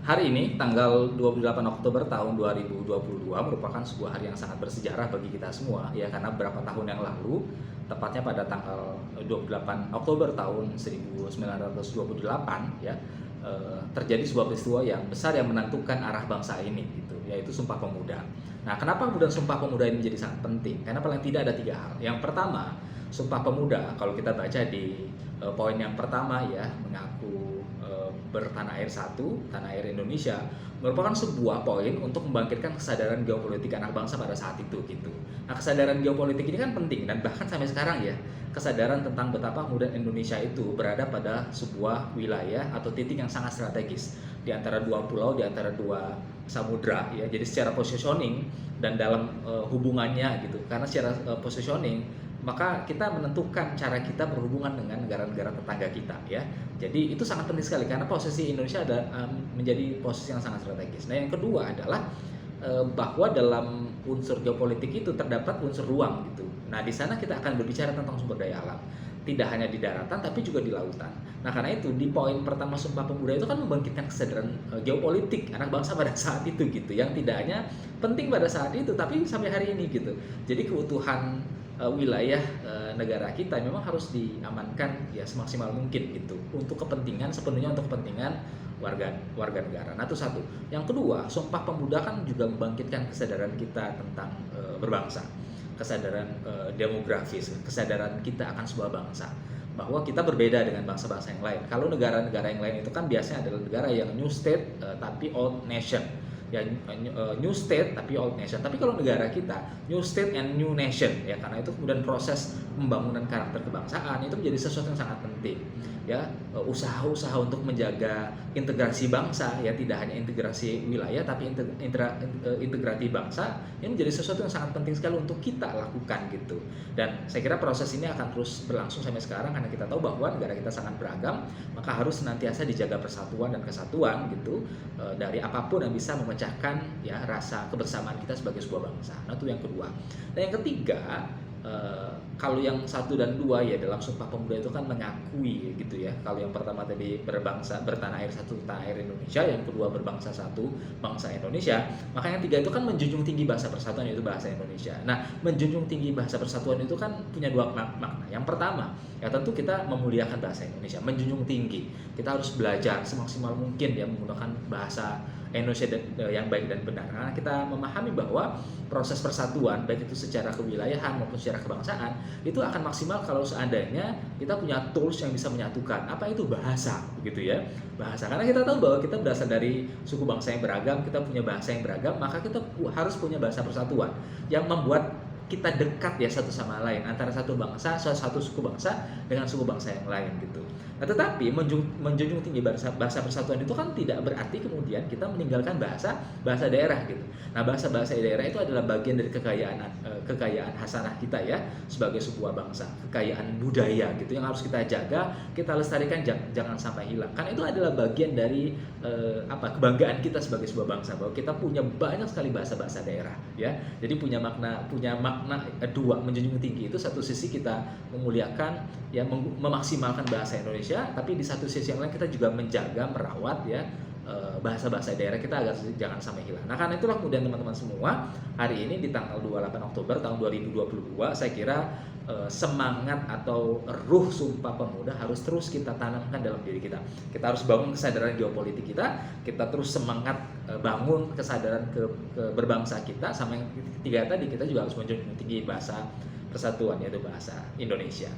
Hari ini, tanggal 28 Oktober tahun 2022 merupakan sebuah hari yang sangat bersejarah bagi kita semua, ya, karena beberapa tahun yang lalu, tepatnya pada tanggal 28 Oktober tahun 1928, ya, terjadi sebuah peristiwa yang besar yang menentukan arah bangsa ini, gitu, yaitu Sumpah Pemuda. Nah, kenapa kemudian Sumpah Pemuda ini menjadi sangat penting? Karena paling tidak ada tiga hal. Yang pertama, Sumpah Pemuda, kalau kita baca di poin yang pertama, ya, mengaku bertanah air satu, tanah air Indonesia, merupakan sebuah poin untuk membangkitkan kesadaran geopolitik anak bangsa pada saat itu, gitu. Nah, kesadaran geopolitik ini kan penting, dan bahkan sampai sekarang, ya, kesadaran tentang betapa kemudian Indonesia itu berada pada sebuah wilayah atau titik yang sangat strategis di antara dua pulau, di antara dua samudra, ya. Jadi secara positioning dan dalam hubungannya, gitu, karena secara positioning maka kita menentukan cara kita berhubungan dengan negara-negara tetangga kita, ya. Jadi itu sangat penting sekali karena posisi Indonesia ada menjadi posisi yang sangat strategis. Nah, yang kedua adalah bahwa dalam unsur geopolitik itu terdapat unsur ruang, gitu. Nah, di sana kita akan berbicara tentang sumber daya alam, tidak hanya di daratan tapi juga di lautan. Nah, karena itu di poin pertama Sumpah Pemuda itu kan membangkitkan kesadaran geopolitik anak bangsa pada saat itu, gitu, yang tidak hanya penting pada saat itu tapi sampai hari ini, gitu. Jadi keutuhan wilayah negara kita memang harus diamankan, ya, semaksimal mungkin, gitu, untuk kepentingan sepenuhnya untuk kepentingan warga negara. Nah, itu satu. Yang kedua, Sumpah Pemuda kan juga membangkitkan kesadaran kita tentang berbangsa, kesadaran demografis, kesadaran kita akan sebuah bangsa, bahwa kita berbeda dengan bangsa-bangsa yang lain. Kalau negara-negara yang lain itu kan biasanya adalah negara yang new state tapi old nation, ya, new state tapi old nation. Tapi kalau negara kita new state and new nation, ya, karena itu kemudian proses pembangunan karakter kebangsaan itu menjadi sesuatu yang sangat penting, ya. Usaha-usaha untuk menjaga integrasi bangsa, ya, tidak hanya integrasi wilayah tapi integrasi bangsa ini menjadi sesuatu yang sangat penting sekali untuk kita lakukan, gitu. Dan saya kira proses ini akan terus berlangsung sampai sekarang karena kita tahu bahwa negara kita sangat beragam, maka harus senantiasa dijaga persatuan dan kesatuan, gitu, dari apapun yang bisa memecahkan, ya, rasa kebersamaan kita sebagai sebuah bangsa. Nah, itu yang kedua. Dan yang ketiga, kalau yang satu dan dua, ya, dalam Sumpah Pemuda itu kan mengakui, gitu, ya. Kalau yang pertama tadi berbangsa, bertanah air satu, tanah air Indonesia, yang kedua berbangsa satu, bangsa Indonesia, maka yang tiga itu kan menjunjung tinggi bahasa persatuan, yaitu bahasa Indonesia. Nah, menjunjung tinggi bahasa persatuan itu kan punya dua makna. Yang pertama, ya, tentu kita memuliakan bahasa Indonesia, menjunjung tinggi. Kita harus belajar semaksimal mungkin, ya, menggunakan bahasa Indonesia yang baik dan benar. Karena kita memahami bahwa proses persatuan baik itu secara kewilayahan maupun secara kebangsaan itu akan maksimal kalau seandainya kita punya tools yang bisa menyatukan. Apa itu bahasa, begitu, ya? Bahasa. Karena kita tahu bahwa kita berasal dari suku bangsa yang beragam, kita punya bahasa yang beragam, maka kita harus punya bahasa persatuan yang membuat kita dekat, ya, satu sama lain antara satu bangsa, satu suku bangsa dengan suku bangsa yang lain, gitu. Nah, tetapi menjunjung tinggi bahasa persatuan itu kan tidak berarti kemudian kita meninggalkan bahasa daerah, gitu. Nah, bahasa daerah itu adalah bagian dari kekayaan hasanah kita, ya, sebagai sebuah bangsa, kekayaan budaya, gitu, yang harus kita jaga, kita lestarikan, jangan sampai hilang. Karena itu adalah bagian dari kebanggaan kita sebagai sebuah bangsa, bahwa kita punya banyak sekali bahasa daerah, ya. Jadi punya makna dua, menjunjung tinggi itu satu sisi kita memuliakan, ya, memaksimalkan bahasa Indonesia, tapi di satu sisi yang lain kita juga menjaga, merawat, ya, bahasa daerah kita agar jangan sampai hilang. Nah, karena itulah kemudian teman-teman semua, hari ini di tanggal 28 Oktober tahun 2022, saya kira semangat atau ruh Sumpah Pemuda harus terus kita tanamkan dalam diri kita. Kita harus bangun kesadaran geopolitik kita terus semangat bangun kesadaran berbangsa kita, sama yang ketiga tadi kita juga harus menjunjung tinggi bahasa persatuan, yaitu bahasa Indonesia.